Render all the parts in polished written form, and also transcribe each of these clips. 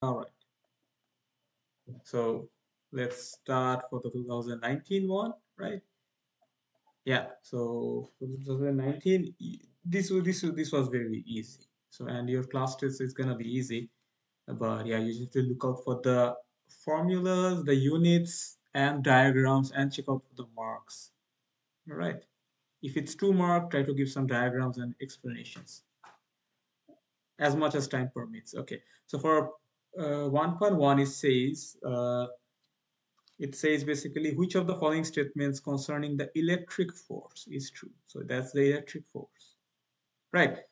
All right. So let's start for the 2019 one, right? Yeah. So for 2019, this was very easy. So and your class test is gonna be easy, but yeah, you just have to look out for the formulas, the units, and diagrams, and check out for the marks. All right. If it's 2 mark, try to give some diagrams and explanations as much as time permits. Okay. So for 1.1, it says basically which of the following statements concerning the electric force is true. So that's the electric force, right?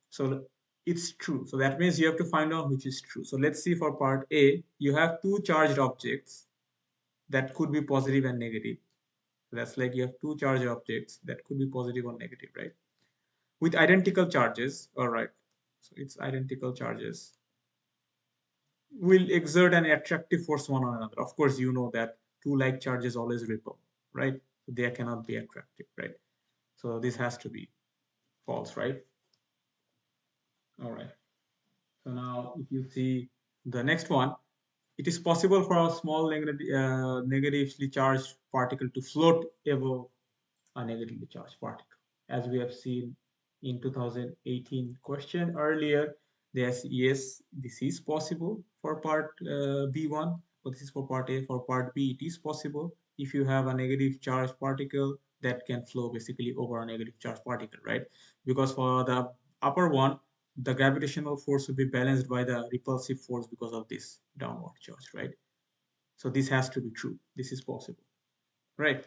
So it's true. So that means you have to find out which is true. So let's see for part A, you have two charged objects that could be positive and negative. That's like you have two charged objects that could be positive or negative, right? With identical charges, all right. So it's identical charges will exert an attractive force one on another. Of course, you know that two like charges always repel, right? They cannot be attractive, right? So this has to be false, right? All right. So now if you see the next one, it is possible for a small negatively charged particle to float above a negatively charged particle. As we have seen in 2018 question earlier, yes, this is possible for part B1, but this is for part A. For part B, it is possible if you have a negative charge particle that can flow basically over a negative charge particle, right? Because for the upper one, the gravitational force will be balanced by the repulsive force because of this downward charge, right? So this has to be true. This is possible, right?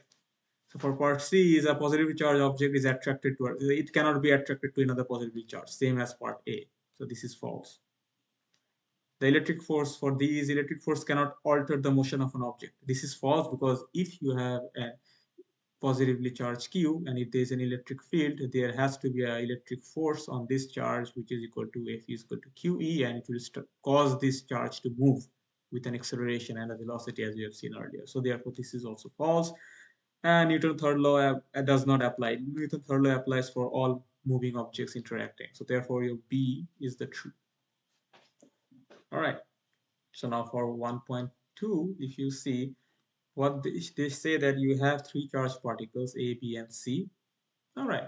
So for part C is a positively charged object is attracted to it cannot be attracted to another positively charged, same as part A. So this is false. The electric force for these electric force cannot alter the motion of an object. This is false because if you have a positively charged Q and if there is an electric field, there has to be an electric force on this charge which is equal to F is equal to QE, and it will cause this charge to move with an acceleration and a velocity as we have seen earlier. So therefore this is also false. And Newton's third law does not apply. Newton's third law applies for all moving objects interacting. So therefore your B is the true. All right. So now for 1.2, if you see what they say that you have three charged particles A, B, and C. All right.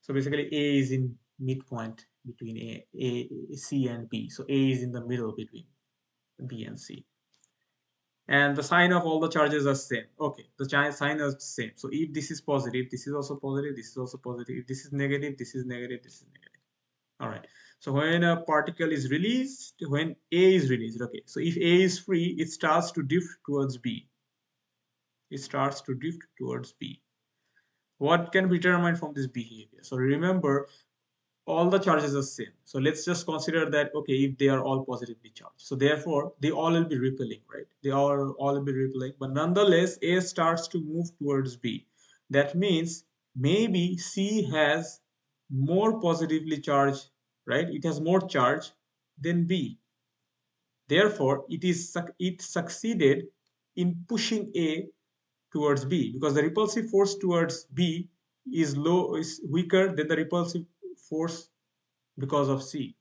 So basically A is in midpoint between C and B. So A is in the middle between B and C. And the sign of all the charges are same. Okay, the sign is same. So if this is positive, this is also positive, this is also positive. If this is negative, this is negative, this is negative. All right. So when a particle is released, when A is released, okay. So if A is free, it starts to drift towards B. It starts to drift towards B. What can be determined from this behavior? So remember, all the charges are same. So let's just consider that, okay, if they are all positively charged. So therefore, they all will be repelling, right? They are all will be repelling. But nonetheless, A starts to move towards B. That means maybe C has more positively charged, right? It has more charge than B. Therefore, it succeeded in pushing A towards B because the repulsive force towards B is weaker than the repulsive force because of C.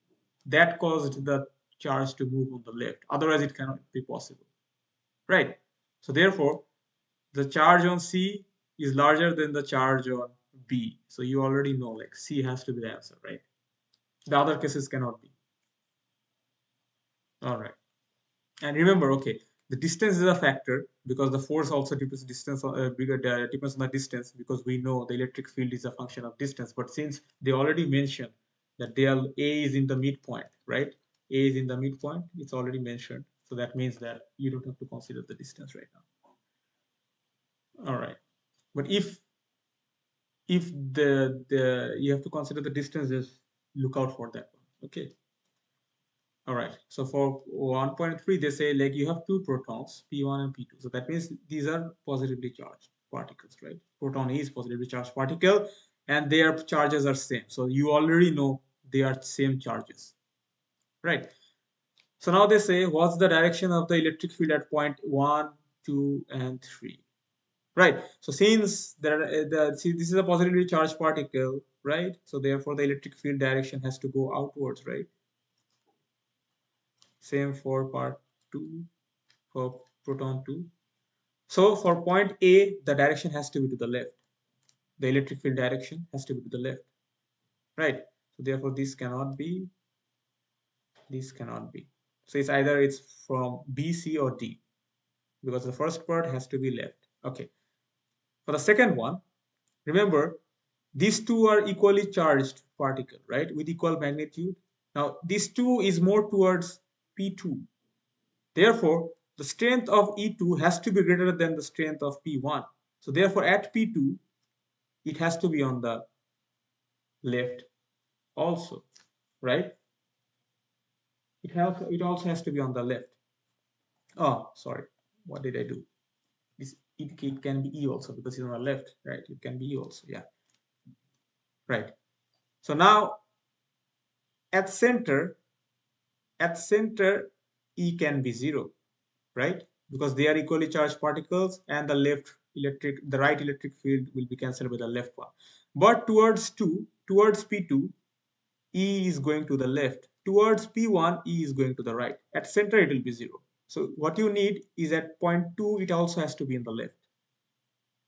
That caused the charge to move on the left. Otherwise, it cannot be possible. Right? So therefore, the charge on C is larger than the charge on B. So you already know like C has to be the answer, right? The other cases cannot be. All right. And remember, okay, the distance is a factor because the force also depends distance depends on the distance because we know the electric field is a function of distance. But since they already mentioned that A is in the midpoint, right? A is in the midpoint. It's already mentioned, so that means that you don't have to consider the distance right now. All right, but if the you have to consider the distance, just look out for that one. Okay. All right. So for 1.3, they say like you have two protons, P1 and P2. So that means these are positively charged particles, right? Proton is positively charged particle and their charges are same. So you already know they are same charges, right? So now they say what's the direction of the electric field at point 1, 2, and 3, right? So since see, this is a positively charged particle, right? So therefore the electric field direction has to go outwards, right? Same for part 2 for proton 2. So for point A, the direction has to be to the left. The electric field direction has to be to the left, right? So therefore this cannot be, this cannot be. So it's either it's from B, C, or D, because the first part has to be left. Okay. For the second one, remember these two are equally charged particle, right? With equal magnitude. Now this 2 is more towards P2. Therefore, the strength of E2 has to be greater than the strength of P1. So therefore at P2, it has to be on the left also, right? It also has to be on the left. Oh, sorry. What did I do? It can be E also because it's on the left, right? It can be E also, yeah. Right. So now at center, E can be 0, right? Because they are equally charged particles and the right electric field will be cancelled by the left one. But towards P2, E is going to the left. Towards P1, E is going to the right. At center, it will be 0. So what you need is at point 2, it also has to be in the left,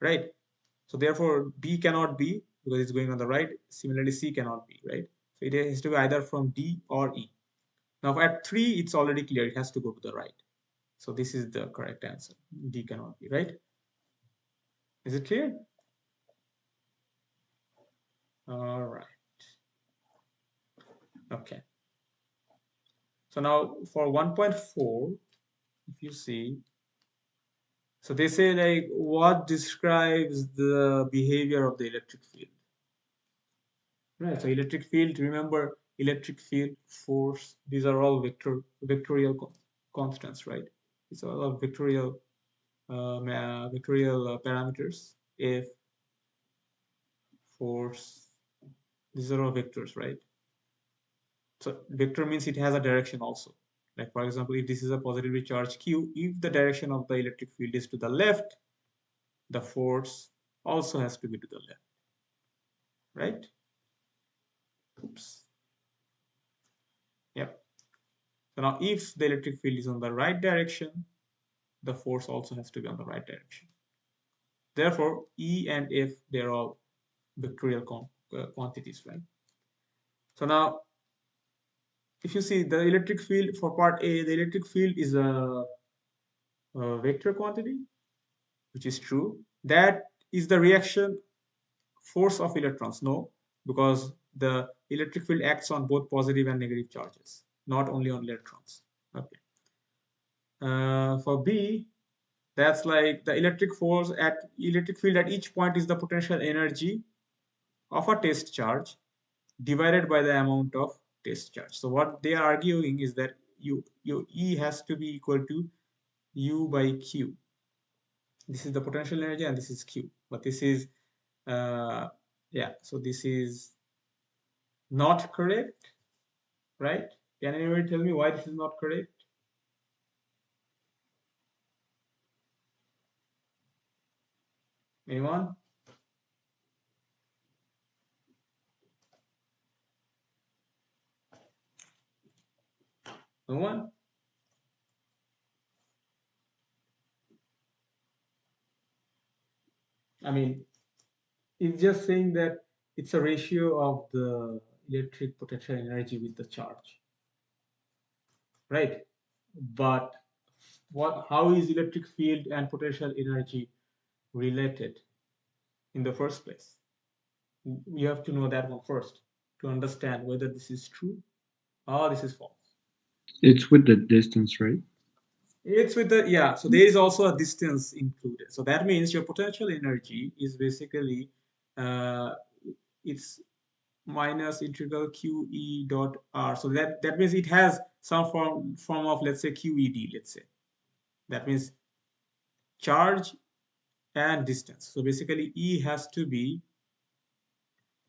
right? So therefore, B cannot be because it's going on the right. Similarly, C cannot be, right? So it has to be either from D or E. Now at 3, it's already clear. It has to go to the right. So this is the correct answer. D cannot be, right? Is it clear? All right. Okay. So now for 1.4, if you see, so they say like what describes the behavior of the electric field? Right. So electric field, remember electric field, force, these are all vectorial constants, right? These are all vectorial parameters. If, force, these are all vectors, right? So vector means it has a direction also. Like for example, if this is a positively charged Q, if the direction of the electric field is to the left, the force also has to be to the left, right? Oops. Yep. So now if the electric field is on the right direction, the force also has to be on the right direction. Therefore, E and F, they're all vectorial quantities, right? So now, if you see the electric field for part A, the electric field is a vector quantity, which is true. That is the reaction force of electrons. No, because the electric field acts on both positive and negative charges, not only on electrons. Okay. For B, that's like the electric field at each point is the potential energy of a test charge divided by the amount of test charge. So what they are arguing is that your E has to be equal to U by Q. This is the potential energy and this is Q. But this is, yeah, so this is not correct, right? Can anybody tell me why this is not correct? Anyone? No one? I mean, it's just saying that it's a ratio of the electric potential energy with the charge, right? But how is electric field and potential energy related in the first place? You have to know that one first to understand whether this is true or this is false. It's with the distance, right? It's with the, yeah, so there is also a distance included. So that means your potential energy is basically, uh, it's minus integral QE dot R. So that means it has some form of, let's say, QED, let's say. That means charge and distance. So basically E has to be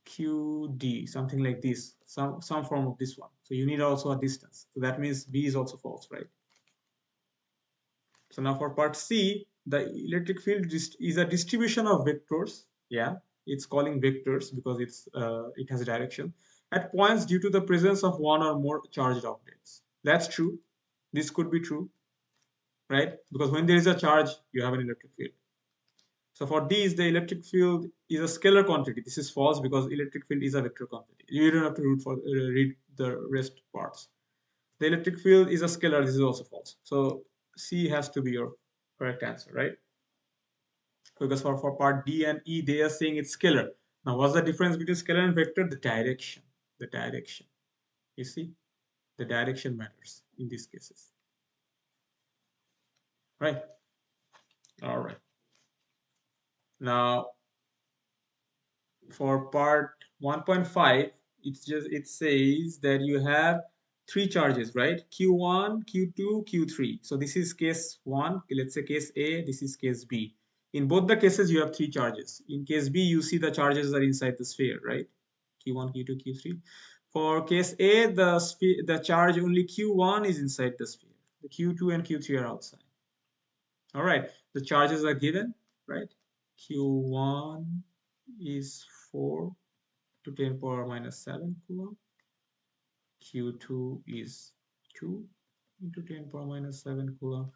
QD, something like this, some form of this one. So you need also a distance. So that means B is also false, right? So now for part C, the electric field is a distribution of vectors. Yeah, it's calling vectors because it has a direction at points due to the presence of one or more charged objects. That's true. This could be true, right? Because when there is a charge, you have an electric field. So for these, the electric field is a scalar quantity. This is false because electric field is a vector quantity. You don't have to read the rest parts. The electric field is a scalar. This is also false. So C has to be your correct answer, right? Because for part D and E, they are saying it's scalar. Now, what's the difference between scalar and vector? The direction. The direction. You see, the direction matters in these cases, right? All right. Now, for part 1.5, it says that you have three charges, right? Q1, Q2, Q3. So this is case 1, let's say case A, this is case B. In both the cases, you have three charges. In case B, you see the charges are inside the sphere, right? Q1, Q2, Q3. For case A, the charge only Q1 is inside the sphere. The Q2 and Q3 are outside. All right, the charges are given, right? Q1 is 4 to 10 power minus 7 coulomb. Q2 is 2 into 10 power minus 7 coulomb.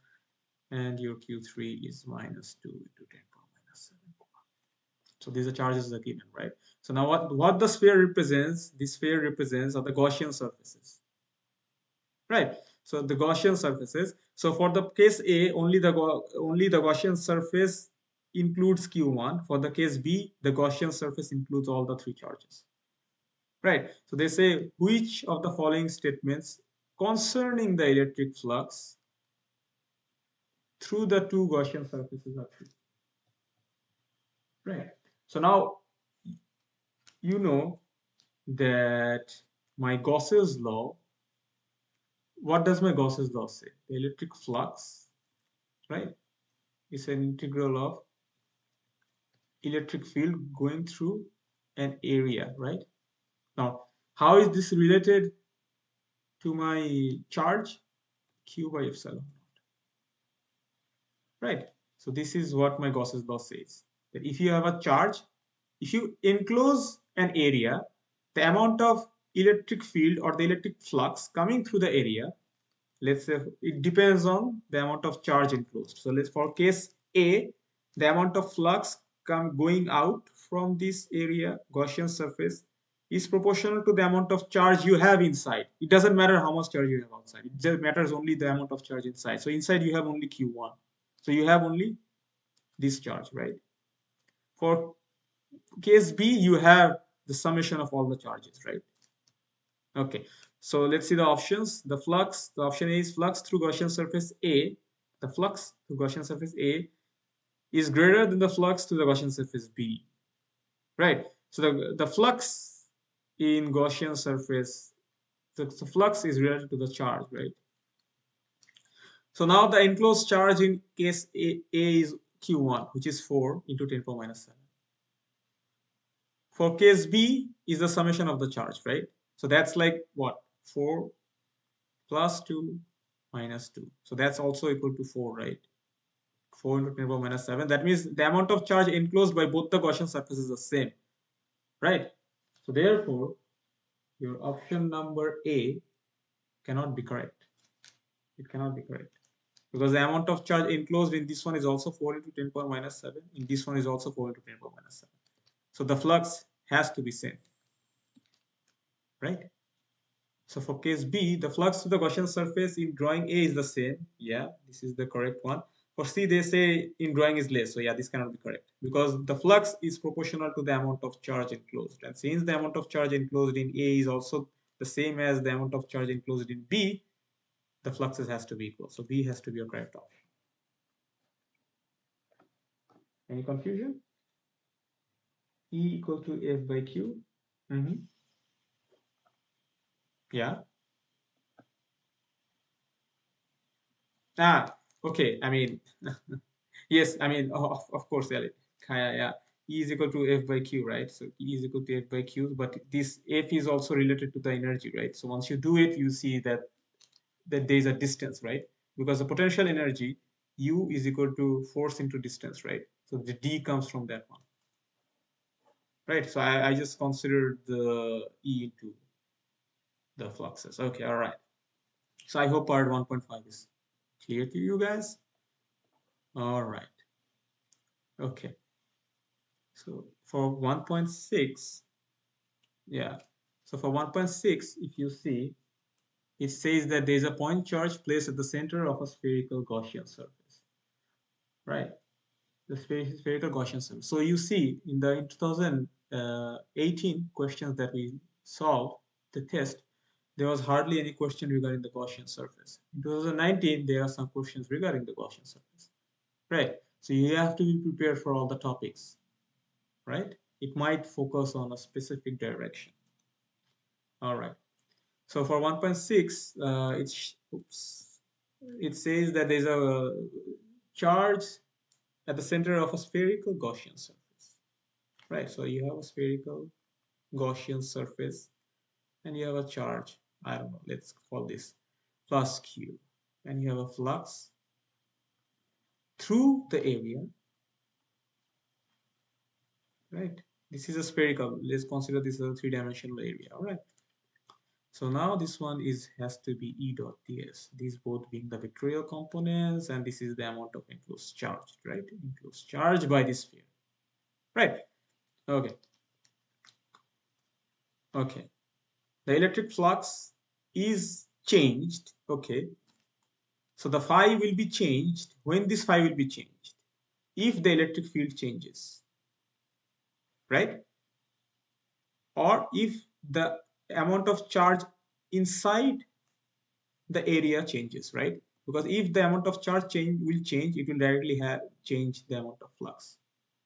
And your Q3 is minus 2 into 10 power minus 7 coulomb. So these are charges are given, right? So now what the sphere represents, this sphere represents are the Gaussian surfaces, right? So the Gaussian surfaces. So for the case A, only the Gaussian surface includes Q1. For the case B, the Gaussian surface includes all the three charges. Right. So they say which of the following statements concerning the electric flux through the two Gaussian surfaces are true. Right. So now you know that my Gauss's law. What does my Gauss's law say? The electric flux, right, is an integral of electric field going through an area, right? Now, how is this related to my charge? Q by epsilon. Right? So this is what my Gauss's law says. That if you have a charge, if you enclose an area, the amount of electric field or the electric flux coming through the area, let's say it depends on the amount of charge enclosed. So let's for case A, the amount of flux going out from this area, Gaussian surface, is proportional to the amount of charge you have inside. It doesn't matter how much charge you have outside. It just matters only the amount of charge inside. So inside you have only Q1. So you have only this charge, right? For case B, you have the summation of all the charges, right? Okay, so let's see the options. The option A is flux through Gaussian surface A. The flux through Gaussian surface A is greater than the flux to the Gaussian surface B, right? So the flux in Gaussian surface, the flux is related to the charge, right? So now the enclosed charge in case A is Q1, which is 4 into 10 power minus 7. For case B is the summation of the charge, right? So that's like what? 4 plus 2 minus 2. So that's also equal to 4, right? 4 into 10 power minus 7. That means the amount of charge enclosed by both the Gaussian surfaces is the same, right? So therefore, your option number A cannot be correct. It cannot be correct. Because the amount of charge enclosed in this one is also 4 into 10 power minus 7. In this one is also 4 into 10 power minus 7. So the flux has to be same, right? So for case B, the flux to the Gaussian surface in drawing A is the same. Yeah, this is the correct one. For C, they say in drawing is less. So yeah, this cannot be correct because the flux is proportional to the amount of charge enclosed. And since the amount of charge enclosed in A is also the same as the amount of charge enclosed in B, the fluxes has to be equal. So B has to be your correct option. Any confusion? E equal to F by Q. Yeah. Okay. I mean, yes. I mean, of course, yeah. E is equal to F by Q, right? So E is equal to F by Q, but this F is also related to the energy, right? So once you do it, you see that there is a distance, right? Because the potential energy U is equal to force into distance, right? So the D comes from that one, right? So I just considered the E into the fluxes. Okay, all right. So I hope part 1.5 is clear to you guys. All right. Okay. So for 1.6, yeah. So for 1.6, if you see, it says that there is a point charge placed at the center of a spherical Gaussian surface, right? The spherical Gaussian surface. So you see in the 2018 questions that we solved, the test, there was hardly any question regarding the Gaussian surface. In 2019, there are some questions regarding the Gaussian surface, right? So you have to be prepared for all the topics, right? It might focus on a specific direction. All right. So for 1.6, it says that there's a charge at the center of a spherical Gaussian surface, right? So you have a spherical Gaussian surface and you have a charge, I don't know, let's call this plus q, and you have a flux through the area, right? This is a spherical, let's consider this as a three-dimensional area, all right? So now this one has to be E dot ds, these both being the vectorial components, and this is the amount of enclosed charge, right? Enclosed charge by this sphere, right? Okay. Okay. The electric flux is changed, okay? So the phi will be changed when this phi will be changed, if the electric field changes, right? Or if the amount of charge inside the area changes, right? Because if the amount of charge will change, it will directly change the amount of flux.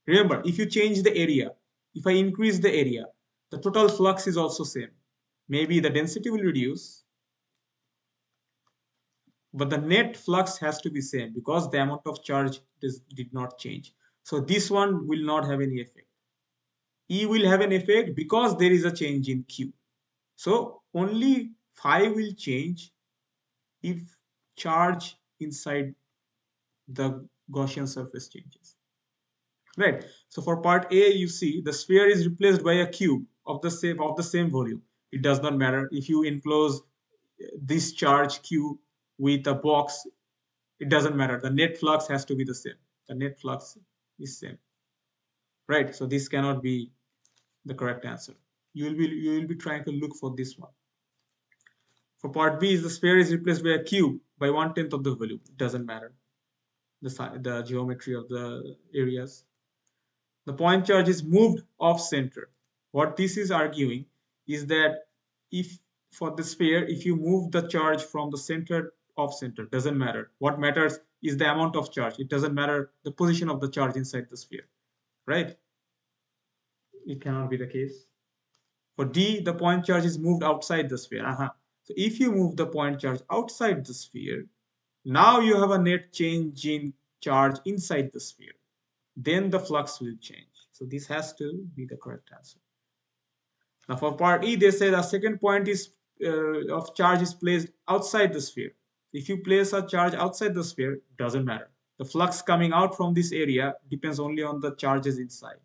Remember, if you change the area, if I increase the area, the total flux is also same. Maybe the density will reduce, but the net flux has to be same because the amount of charge did not change. So this one will not have any effect. E will have an effect because there is a change in Q. So only phi will change if charge inside the Gaussian surface changes. Right. So for part A, you see the sphere is replaced by a cube of the same volume. It does not matter if you enclose this charge Q with a box. It doesn't matter. The net flux has to be the same. The net flux is same. Right. So this cannot be the correct answer. You will be trying to look for this one. For part B, is the sphere is replaced by a cube by 1/10 of the volume. It doesn't matter the geometry of the areas. The point charge is moved off center. What this is arguing is that if for the sphere, if you move the charge from the center off center, doesn't matter. What matters is the amount of charge. It doesn't matter the position of the charge inside the sphere, right? It cannot be the case. For D, the point charge is moved outside the sphere. So if you move the point charge outside the sphere, now you have a net change in charge inside the sphere. Then the flux will change. So this has to be the correct answer. Now for part E, they say the second point is of charge is placed outside the sphere. If you place a charge outside the sphere, doesn't matter. The flux coming out from this area depends only on the charges inside,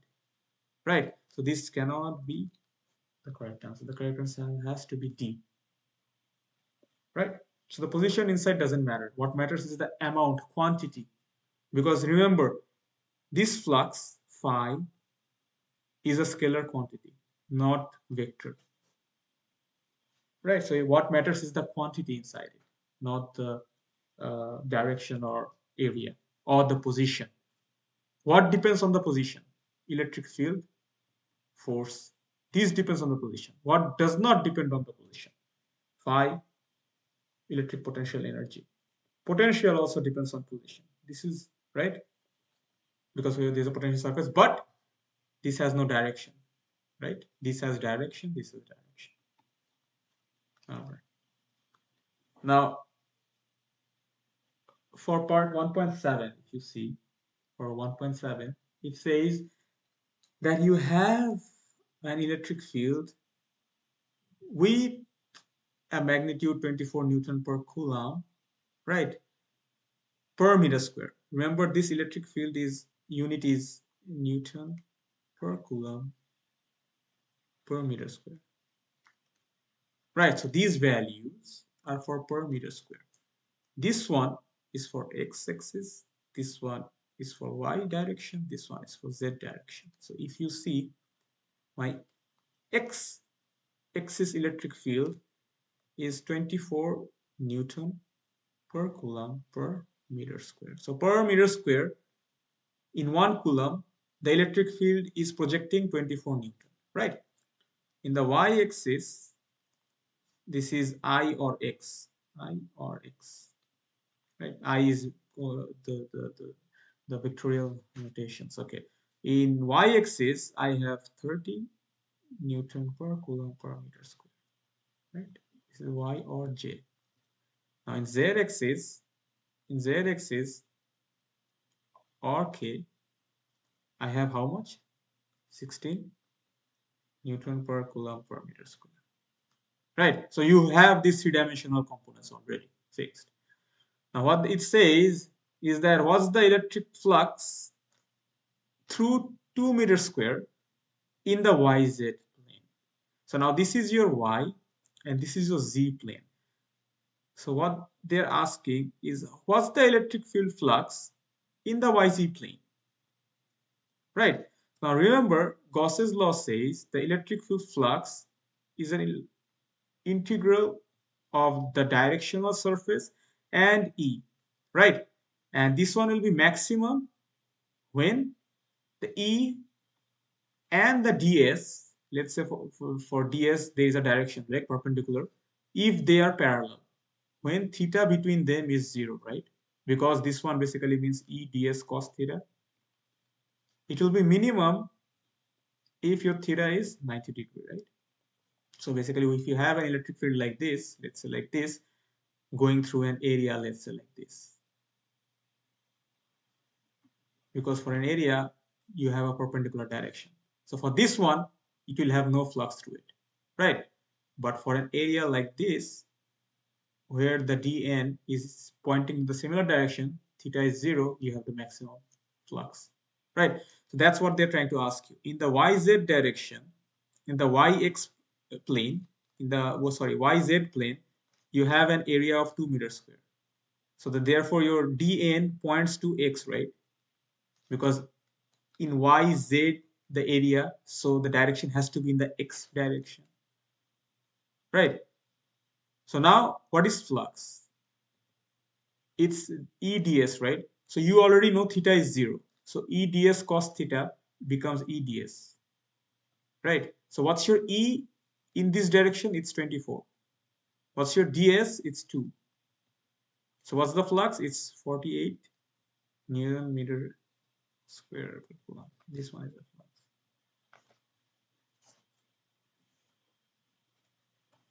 right? So this cannot be the correct answer. The correct answer has to be D, right? So the position inside doesn't matter. What matters is the amount, quantity. Because remember, this flux, phi, is a scalar quantity, not vector. Right, so what matters is the quantity inside it, not the direction or area or the position. What depends on the position? Electric field, force. This depends on the position. What does not depend on the position? Phi, electric potential energy. Potential also depends on position. This is right because there's a potential surface, but this has no direction, right? This has direction, this has direction. All right. Now, for part 1.7, if you see, for 1.7, it says that you have an electric field with a magnitude 24 Newton per Coulomb, right, per meter square. Remember, this electric field is unit is Newton per Coulomb per meter square. Right, so these values are for per meter square. This one is for x-axis, this one is for y direction, this one is for z direction. So if you see, my x-axis electric field is 24 Newton per coulomb per meter square. So per meter square, in 1 coulomb, the electric field is projecting 24 Newton, right? In the y-axis, this is I or x, right? I is the vectorial notations. Okay. In y-axis, I have 30 Newton per coulomb per meter square, right? This is y or j. Now in z-axis, or k, I have how much? 16 Newton per coulomb per meter square. Right? So you have these three-dimensional components already fixed. Now what it says is that what's the electric flux through 2 meter square in the YZ plane. So now this is your Y and this is your Z plane. So what they're asking is what's the electric field flux in the YZ plane? Right. Now remember, Gauss's law says the electric field flux is an integral of the directional surface and E, right? And this one will be maximum when the E and the ds, let's say for ds there is a direction, like perpendicular, if they are parallel, when theta between them is 0, right? Because this one basically means E ds cos theta. It will be minimum if your theta is 90 degree, right? So basically, if you have an electric field like this, let's say like this, going through an area, let's say like this, because for an area you have a perpendicular direction. So for this one, it will have no flux through it, right? But for an area like this, where the dn is pointing in the similar direction, theta is 0, you have the maximum flux, right? So that's what they're trying to ask you. In the yz direction, in the yx plane, in the yz plane, you have an area of 2 meters square. So that therefore your dn points to x, right? Because in yz the area, so the direction has to be in the x direction, right? So now what is flux? It's eds, right? So you already know theta is 0, so eds cos theta becomes eds, right? So what's your E in this direction? It's 24. What's your ds? It's 2. So what's the flux? It's 48 Newton meter square per coulomb. This one is the flux.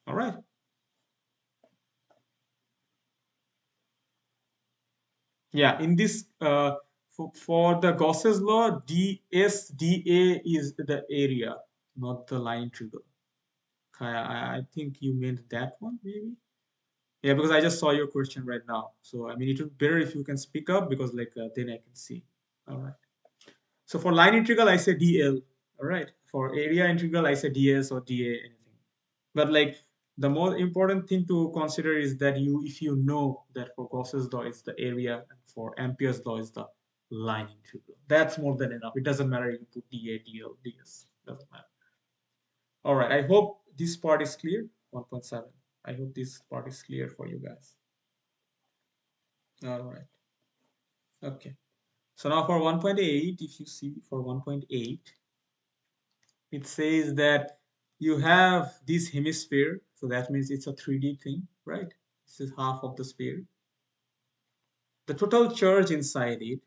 All right. Yeah, in this for the Gauss's law, dsdA is the area, not the line integral. I think you meant that one, maybe. Yeah, because I just saw your question right now. So I mean, it would be better if you can speak up, because like then I can see. All right. So for line integral, I say dl. All right. For area integral, I say ds or da, anything. But like the more important thing to consider is that if you know that for Gauss's law it's the area, and for Ampere's law is the line integral. That's more than enough. It doesn't matter if you put dA, dl, ds. Doesn't matter. All right. I hope this part is clear. 1.7. I hope this part is clear for you guys. All right. Okay. So now for 1.8, if you see for 1.8, it says that you have this hemisphere. So that means it's a 3D thing, right? This is half of the sphere. The total charge inside it,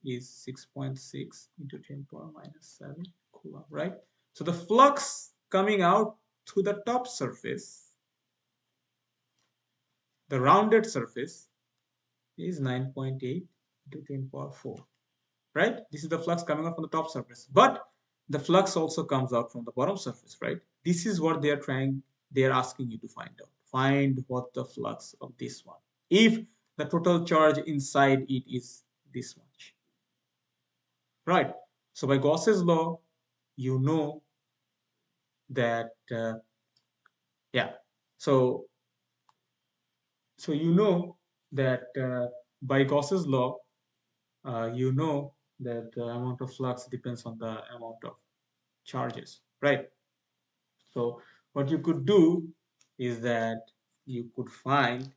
is 6.6 into 10 power minus 7 coulomb, right? So the flux coming out to the top surface, the rounded surface, is 9.8 into 10 power 4, right? This is the flux coming out from the top surface. But the flux also comes out from the bottom surface, right? This is what they are asking you to find out. Find what the flux of this one, if the total charge inside it is this much, right? So by Gauss's law, you know that, yeah, So you know that by Gauss's law, you know that the amount of flux depends on the amount of charges, right? So what you could do is that you could find,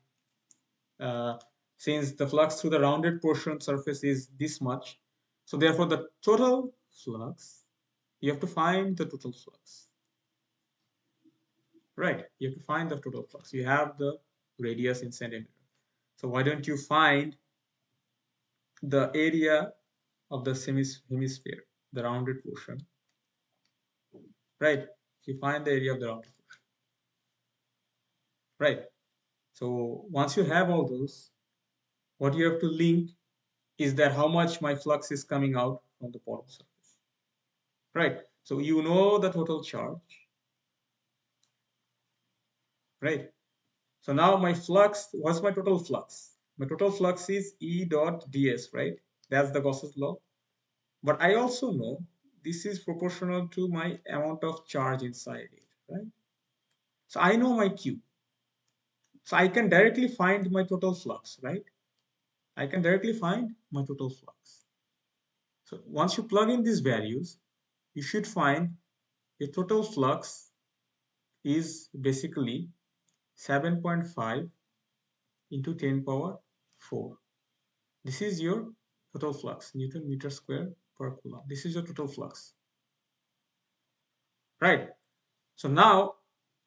uh, since the flux through the rounded portion surface is this much, so therefore the total flux, you have to find the total flux, right? You have to find the total flux. You have the radius in centimeter. So why don't you find the area of the hemisphere, the rounded portion, right? You find the area of the rounded portion, right? So once you have all those, what you have to link is that how much my flux is coming out from the bottom surface, right? So you know the total charge, right? So now my flux, what's my total flux? My total flux is E dot ds, right? That's the Gauss's law. But I also know this is proportional to my amount of charge inside it, right? So I know my Q. So I can directly find my total flux, right? I can directly find my total flux. So once you plug in these values, you should find your total flux is basically 7.5 into 10 power 4. This is your total flux, Newton meter square per coulomb. This is your total flux, right? So now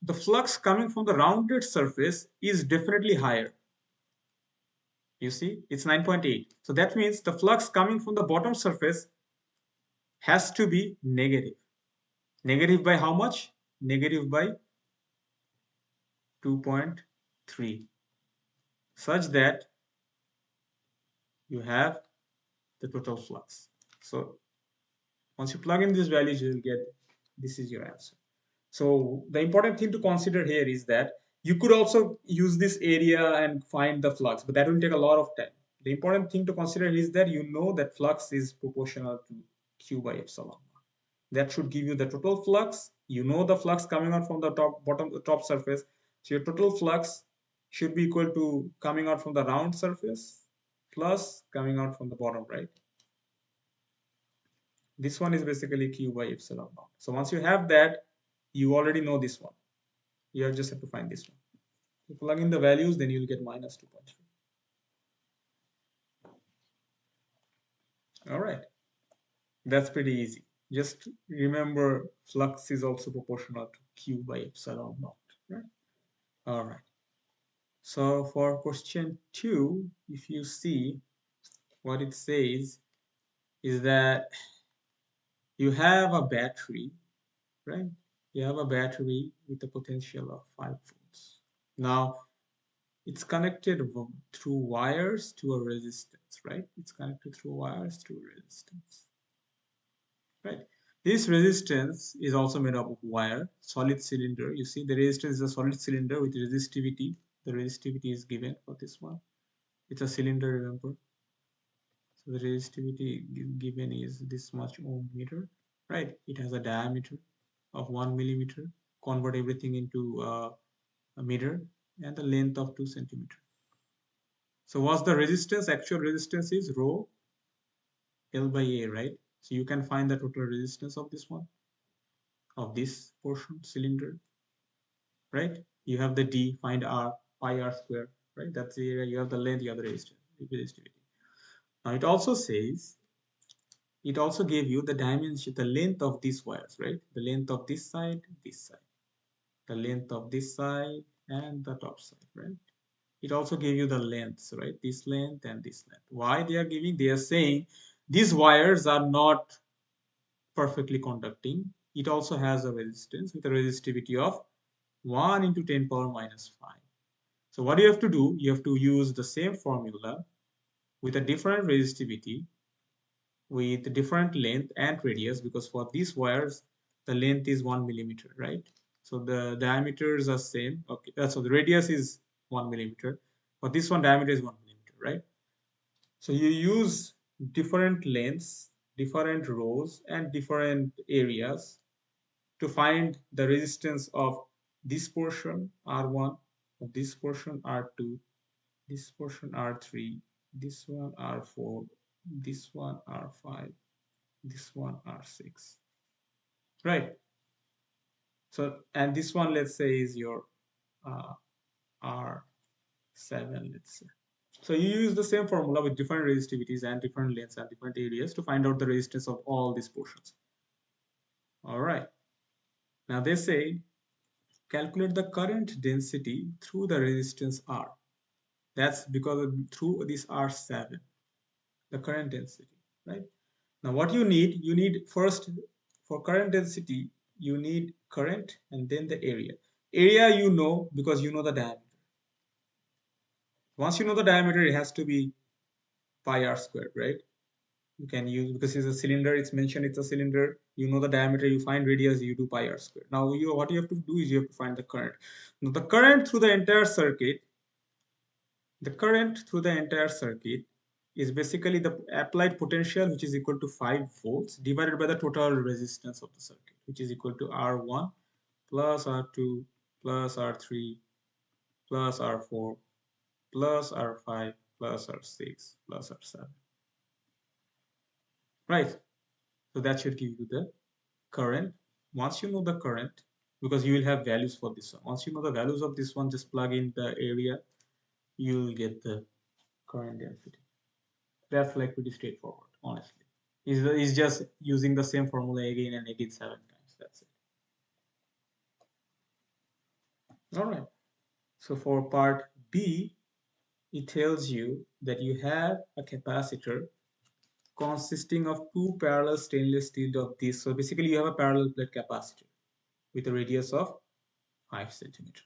the flux coming from the rounded surface is definitely higher. You see, it's 9.8. So that means the flux coming from the bottom surface has to be negative. Negative by how much? Negative by 2.3, such that you have the total flux. So once you plug in these values, you will get, this is your answer. So the important thing to consider here is that you could also use this area and find the flux, but that will take a lot of time. The important thing to consider is that you know that flux is proportional to Q by epsilon. That should give you the total flux. You know the flux coming out from the top surface. So your total flux should be equal to coming out from the round surface plus coming out from the bottom, right? This one is basically Q by epsilon naught. So once you have that, you already know this one. You just have to find this one. You plug in the values, then you'll get minus 2.3. All right, that's pretty easy. Just remember flux is also proportional to Q by epsilon naught, right? All right. So for question 2, if you see what it says is that you have a battery, right? You have a battery with a potential of 5 volts. Now it's connected through wires to a resistance, right? It's connected through wires to a resistance, right? This resistance is also made up of wire, solid cylinder. You see the resistance is a solid cylinder with resistivity. The resistivity is given for this one. It's a cylinder, remember. So the resistivity given is this much ohm meter, right? It has a diameter of 1 millimeter. Convert everything into a meter, and the length of 2 centimeter. So what's the resistance? Actual resistance is rho L by A, right? So you can find the total resistance of this one, of this portion, cylinder, right? You have the D, find R, pi R square, right? That's the area. You have the length, you have the resistivity. Now it also says, it also gave you the dimension, the length of these wires, right? The length of this side, the length of this side, and the top side, right? It also gave you the lengths, right? This length and this length. Why they are giving? They are saying these wires are not perfectly conducting. It also has a resistance with a resistivity of 1 into 10 power minus 5. So what you have to do, you have to use the same formula with a different resistivity, with different length and radius, because for these wires, the length is 1 millimeter, right? So the diameters are same. Okay, so the radius is 1 millimeter. For this one, diameter is 1 millimeter, right? So you use different lengths, different rows, and different areas to find the resistance of this portion R1, this portion R2, this portion R3, this one R4, this one R5, this one R6, right? So, and this one, let's say, is your R7, let's say. So you use the same formula with different resistivities and different lengths and different areas to find out the resistance of all these portions. All right. Now they say calculate the current density through the resistance R. That's because through this R7, the current density, right? Now what you need first for current density, you need current and then the area. Area you know because you know the diameter. Once you know the diameter, it has to be pi r squared, right? You can use, because it's a cylinder, it's mentioned it's a cylinder, you know the diameter, you find radius, you do pi r squared. Now what you have to do is you have to find the current. Now the current through the entire circuit, is basically the applied potential, which is equal to 5 volts divided by the total resistance of the circuit, which is equal to R1 plus R2 plus R3 plus R4 plus R5 plus R6 plus R7. Right? So that should give you the current. Once you know the current, because you will have values for this one. Once you know the values of this one, just plug in the area, you'll get the current density. That's like pretty straightforward, honestly. It's just using the same formula again and again 7 times. That's it. All right. So for part B, it tells you that you have a capacitor consisting of two parallel stainless steel of this. So basically you have a parallel plate capacitor with a radius of 5 centimeter,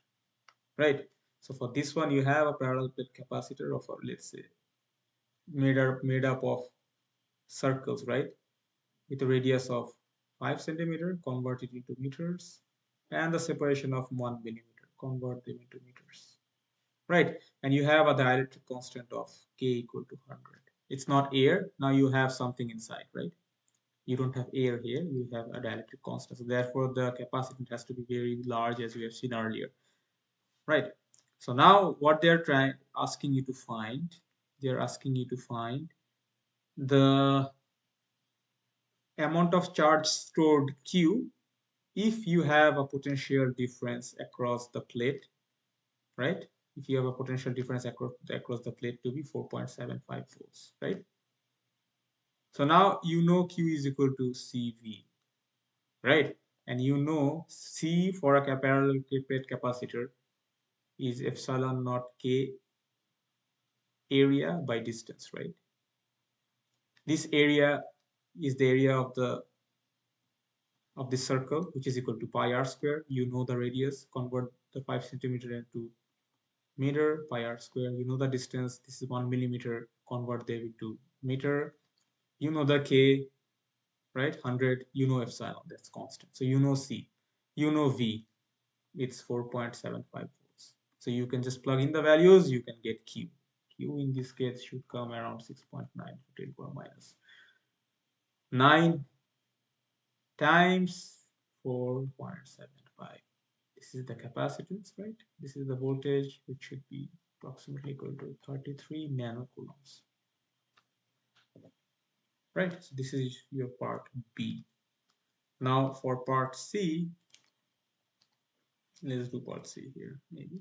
right? So for this one, you have a parallel plate capacitor of, let's say, made up of circles, right? With a radius of 5 centimeter, convert it into meters, and the separation of 1 millimeter, convert them into meters, right? And you have a dielectric constant of K equal to 100. It's not air. Now you have something inside, right? You don't have air here. You have a dielectric constant. So therefore, the capacitance has to be very large, as we have seen earlier, right? So now what they're asking you to find, they're asking you to find the amount of charge stored Q if you have a potential difference across the plate, right? If you have a potential difference across the plate to be 4.75 volts, right? So now you know Q is equal to CV, right? And you know C for a parallel plate capacitor is epsilon naught K area by distance, right? This area is the area of this circle, which is equal to pi r square. You know the radius, convert the 5 centimeter into meter, pi r square. You know the distance, this is 1 millimeter, convert them into meter. You know the K, right? 100. You know epsilon, that's constant. So you know C, you know V, it's 4.75 volts. So you can just plug in the values, you can get Q. Q in this case should come around 6.9 to 10 power minus 9 times 4.75. This is the capacitance, right? This is the voltage, which should be approximately equal to 33 nanocoulombs. Right, so this is your part B. Now for part C, let's do part C here, maybe.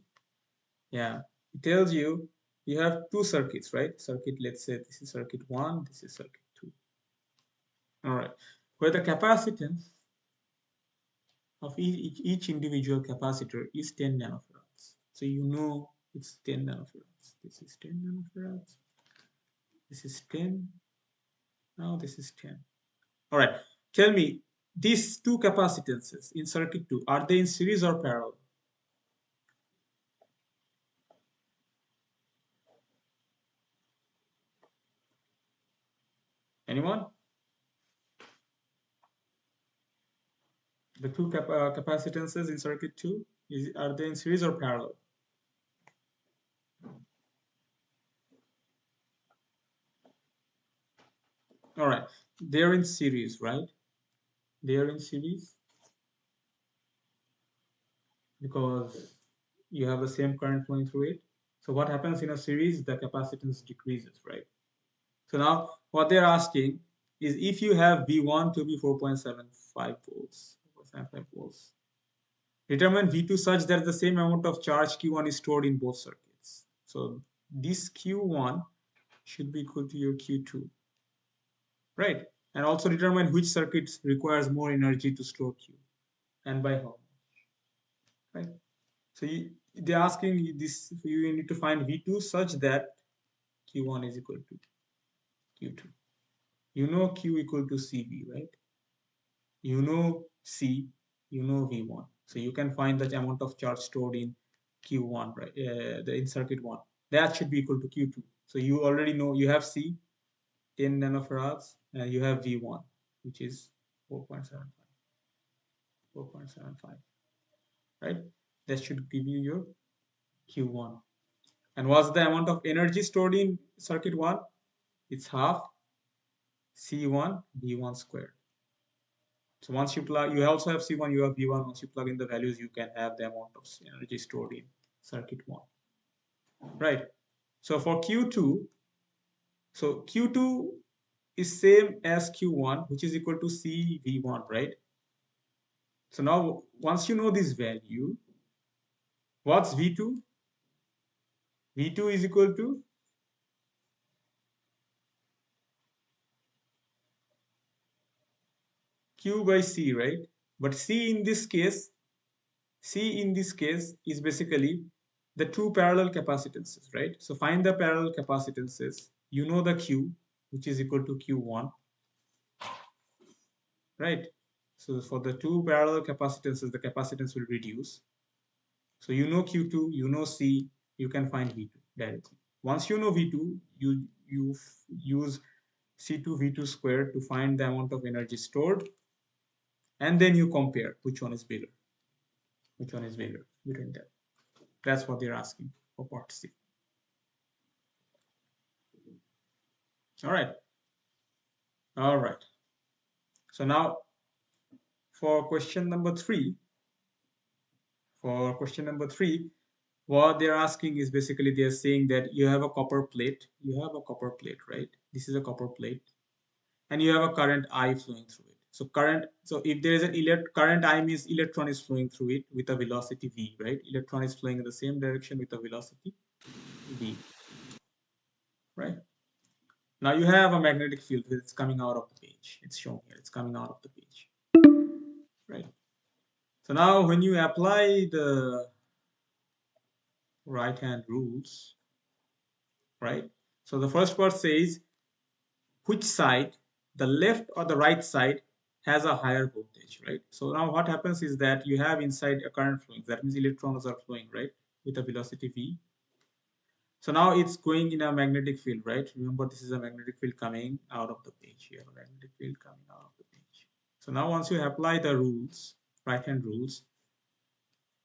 Yeah, it tells you you have two circuits, right? Circuit, let's say this is circuit 1, this is circuit 2. All right, where the capacitance of each individual capacitor is 10 nanofarads. So you know it's 10 nanofarads. This is 10 nanofarads. This is 10. Now this is 10. All right, tell me, these two capacitances in circuit 2, are they in series or parallel? Anyone? The two capacitances in circuit 2, are they in series or parallel? All right, they're in series, right? They're in series. because you have the same current flowing through it. So what happens in a series? The capacitance decreases, right? So now what they're asking is if you have V1 to be 4.75 volts, 4.75 volts, determine V2 such that the same amount of charge Q1 is stored in both circuits. So this Q1 should be equal to your Q2, right? And also determine which circuit requires more energy to store Q and by how much, right? So they're asking you this, you need to find V2 such that Q1 is equal to Q2. You know Q equal to CV, right? You know C, you know V1. So you can find the amount of charge stored in Q1, right? In circuit 1. That should be equal to Q2. So you already know you have C, 10 nanofarads, and you have V1, which is 4.75. 4.75, right? That should give you your Q1. And what's the amount of energy stored in circuit 1? It's half C1 V1 squared. So once you plug, you also have C1, you have V1. Once you plug in the values, you can have the amount of energy stored in circuit 1. Right. So for Q2, so Q2 is same as Q1, which is equal to CV1, right? So now once you know this value, what's V2? V2 is equal to Q by C, right? But C in this case is basically the two parallel capacitances, right? So find the parallel capacitances. You know the Q, which is equal to Q1, right? So for the two parallel capacitances, the capacitance will reduce. So you know Q2, you know C, you can find V2 directly. Once you know V2, you use C2 V2 squared to find the amount of energy stored, and then you compare which one is bigger. Which one is bigger between them? That's what they're asking for part C. All right. All right. So now for question number three, what they're asking is basically they're saying that you have a copper plate. You have a copper plate, right? This is a copper plate, and you have a current I flowing through it. So if there is an current I means electron is flowing through it with a velocity v, right? Electron is flowing in the same direction with a velocity v, right? Now you have a magnetic field that's coming out of the page. It's shown here. It's coming out of the page, right? So now when you apply the right hand rules, right? So the first part says which side, the left or the right side, has a higher voltage, right? So now what happens is that you have inside a current flowing. That means electrons are flowing, right, with a velocity v. So now it's going in a magnetic field, right? Remember, this is a magnetic field coming out of the page. You have a magnetic field coming out of the page. So now once you apply the rules, right hand rules,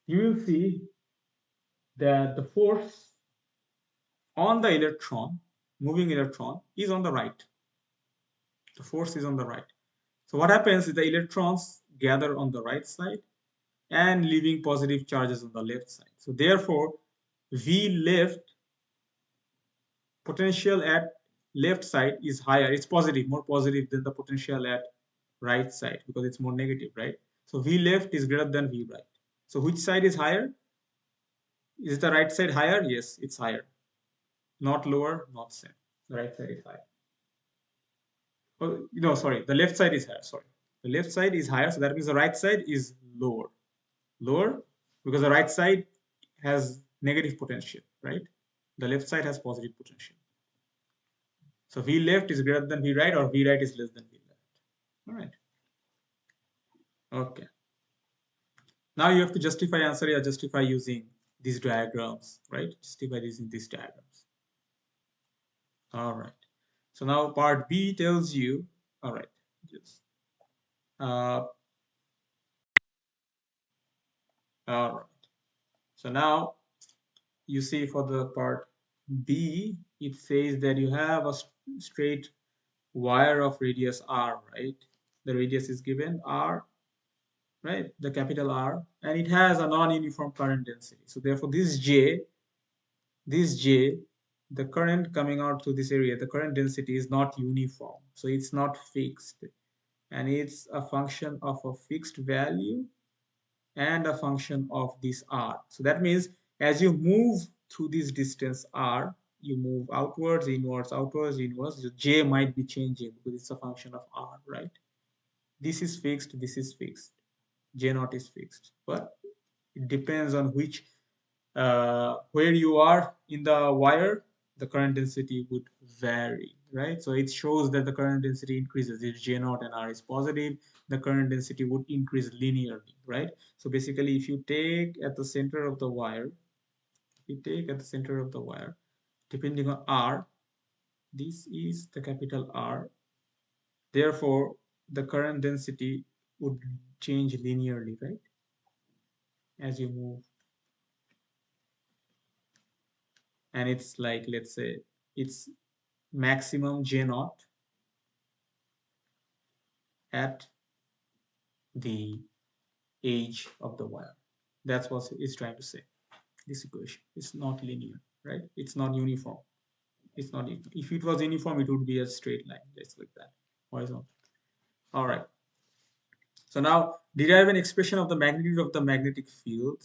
you will see that the force on the electron, moving electron, is on the right. The force is on the right. So what happens is the electrons gather on the right side and leaving positive charges on the left side. So therefore, V left potential at left side is higher. It's positive, more positive than the potential at right side because it's more negative, right? So V left is greater than V right. So which side is higher? Is the right side higher? Yes, it's higher. Not lower, not same. The right side is higher. Oh, no, sorry, the left side is higher. Sorry, the left side is higher, so that means the right side is lower. Lower because the right side has negative potential, right? The left side has positive potential. So V left is greater than V right, or V right is less than V left. All right. Okay. Now you have to justify answer. You justify using these diagrams, right? Justify using these diagrams. All right. So now part B tells you. All right. Just. All right. So now you see for the part B, it says that you have a straight wire of radius r, right? The radius is given r, right? The capital R, and it has a non-uniform current density. So therefore, this J, the current coming out to this area, the current density is not uniform. So it's not fixed, and it's a function of a fixed value and a function of this R. So that means as you move through this distance R, you move outwards, inwards, outwards, inwards. J might be changing because it's a function of R, right? This is fixed, this is fixed. J naught is fixed, but it depends on which where you are in the wire, the current density would vary, right? So it shows that the current density increases. If J naught and R is positive, the current density would increase linearly, right? So basically, if you take at the center of the wire, depending on R, this is the capital R. Therefore, the current density would change linearly, right? As you move, and it's like, let's say, it's maximum J naught at the edge of the wire. That's what it's trying to say. This equation is not linear, right? It's not uniform. It's not. If it was uniform, it would be a straight line, just like that, horizontal. All right. So now derive an expression of the magnitude of the magnetic field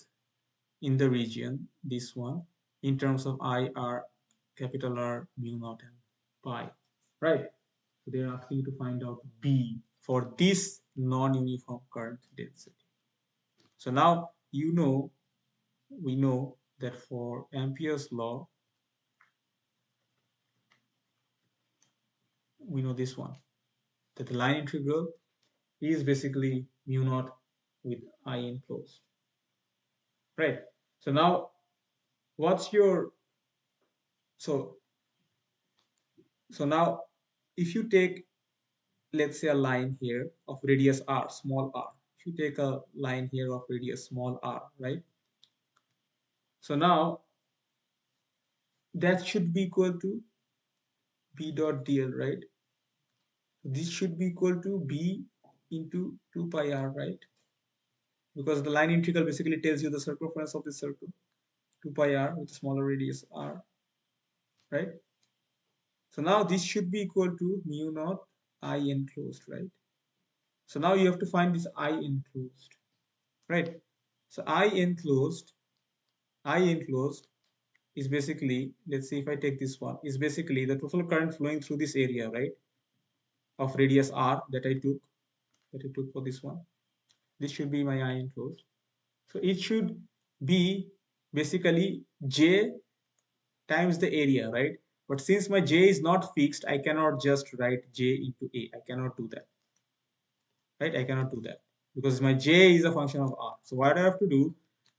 in the region, this one, in terms of I, R, capital R, mu naught, and pi, right? So they're asking you to find out B for this non-uniform current density. So now we know that for Ampere's law, we know this one, that the line integral is basically mu naught with I enclosed, right? So now what's your, so now if you take, let's say, a line here of radius r, small r, if you take a line here of radius small r, right? So now that should be equal to B dot dl, right? This should be equal to B into 2 pi r, right? Because the line integral basically tells you the circumference of the circle, 2 pi r with a smaller radius r, right? So now this should be equal to mu naught I enclosed, right? So now you have to find this I enclosed, right? So I enclosed is basically, let's see if I take this one, is basically the total current flowing through this area, right? Of radius r that I took for this one. This should be my I enclosed. So it should be basically J times the area, right? But since my J is not fixed, I cannot just write J into A. I cannot do that, right? I cannot do that because my J is a function of R. So what I have to do,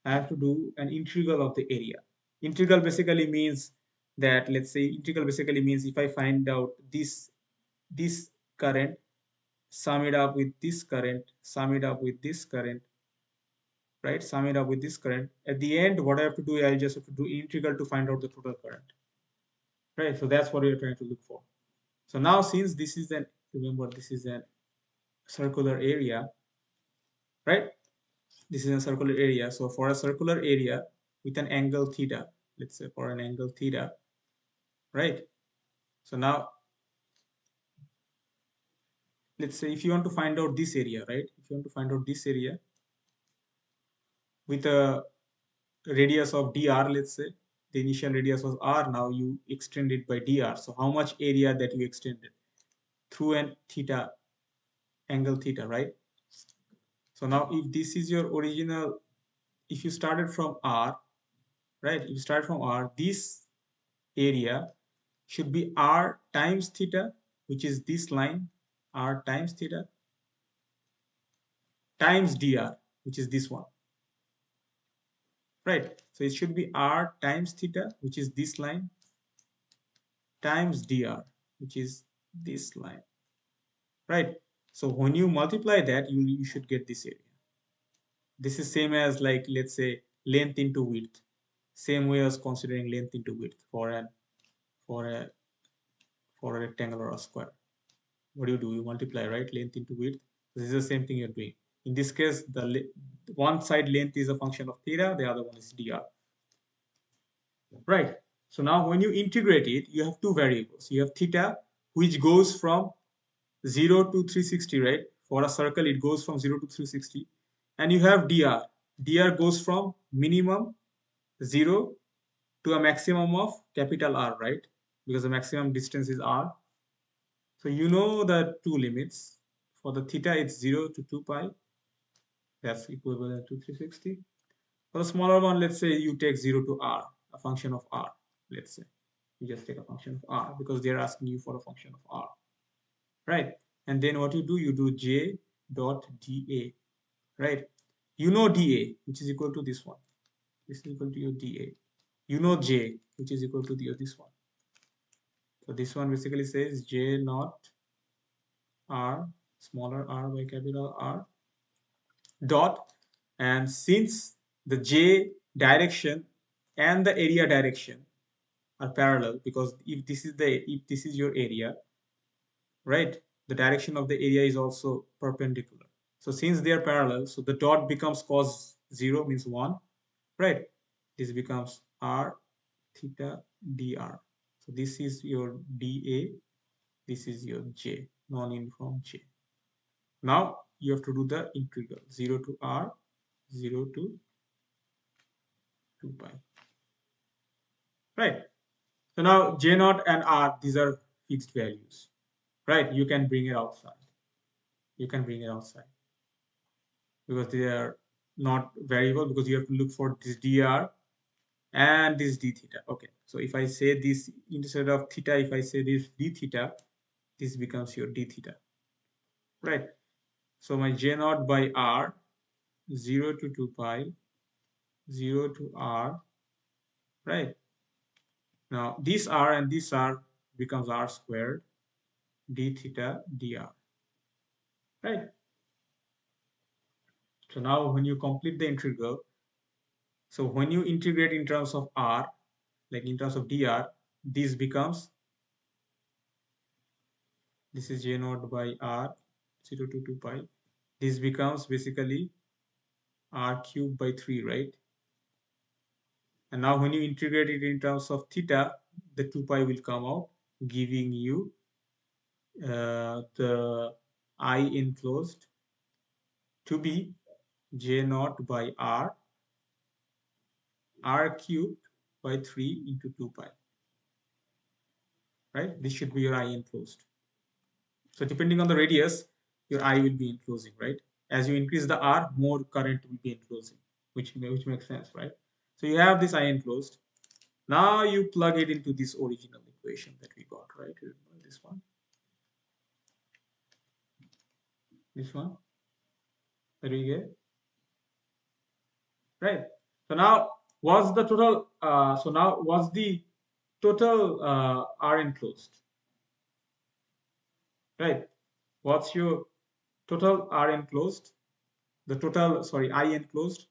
I have to do an integral of the area. Integral basically means that, let's say, integral basically means if I find out this current, sum it up with this current, sum it up with this current, right? Sum it up with this current. At the end, what I have to do, I just have to do integral to find out the total current, right? So that's what you're trying to look for. So now, since this is an, remember, this is a circular area, right? This is a circular area. So for a circular area with an angle theta, let's say for an angle theta, right? So now, let's say if you want to find out this area, right? If you want to find out this area with a radius of dr, let's say the initial radius was r, now you extend it by dr. So how much area that you extended through an theta, angle theta, right? So now if this is your original, if you started from r, right? If you start from r, this area should be r times theta, which is this line, r times theta, times dr, which is this one, right? So it should be r times theta, which is this line, times dr, which is this line, right? So when you multiply that, you should get this area. This is same as, like, let's say, length into width. Same way as considering length into width for a for a for a rectangle or a square. What do? You multiply, right? Length into width. This is the same thing you're doing. In this case, the one side length is a function of theta, the other one is dr. Right. So now when you integrate it, you have two variables. You have theta, which goes from 0 to 360, right? For a circle, it goes from 0 to 360. And you have dr. Dr goes from minimum 0 to a maximum of capital R, right? Because the maximum distance is R. So you know the two limits. For the theta, it's 0 to 2 pi. That's equivalent to 360. For the smaller one, let's say you take 0 to R, a function of R, let's say. You just take a function of R because they're asking you for a function of R, right? And then what you do J dot dA, right? You know dA, which is equal to this one. This is equal to your dA. You know J, which is equal to this one. So this one basically says J naught R, smaller r by capital R, dot, and since the J direction and the area direction are parallel, because if this is your area, right, the direction of the area is also perpendicular. So since they are parallel, so the dot becomes cos 0, means 1, right? This becomes r theta dr. So this is your dA, this is your J, non-uniform J. Now you have to do the integral 0 to r, 0 to 2 pi, right? So now J naught and R, these are fixed values, right? You can bring it outside. You can bring it outside because they are not variable, because you have to look for this dr and this d theta. Okay, so if I say this instead of theta, if I say this d theta, this becomes your d theta, right? So my J naught by R, 0 to 2 pi, 0 to R, right? Now this R and this R becomes R squared d theta dr, right? So now when you complete the integral, so when you integrate in terms of R, like in terms of dr, this becomes, this is J naught by R, 0 to 2 pi. This becomes basically R cubed by 3, right? And now when you integrate it in terms of theta, the 2 pi will come out, giving you the I enclosed to be J naught by R, R cubed by 3 into 2 pi, right? This should be your I enclosed. So depending on the radius, your I will be enclosing, right? As you increase the R, more current will be enclosing, which makes sense, right? So you have this I enclosed. Now you plug it into this original equation that we got, right? This one. This one. That we get. Right. So now what's the total? So now what's the total R enclosed? Right. What's your total R enclosed? The total, sorry, I enclosed.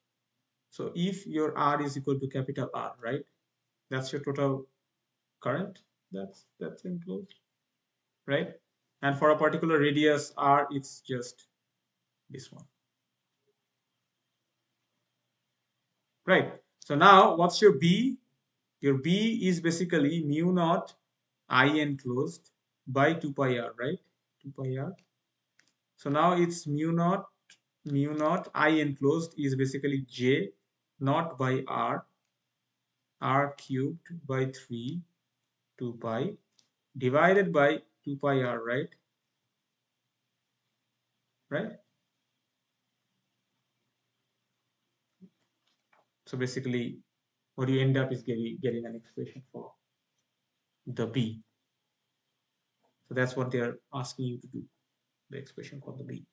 So if your R is equal to capital R, right? That's your total current that's enclosed, right? And for a particular radius R, it's just this one, right? So now what's your B? Your B is basically mu naught I enclosed by 2 pi R, right? 2 pi R. So now it's mu naught I enclosed is basically J naught by R, R cubed by 3, 2 pi divided by 2 pi R, right? Right? So basically what you end up is getting an expression for the B. So that's what they're asking you to do, the expression for the B.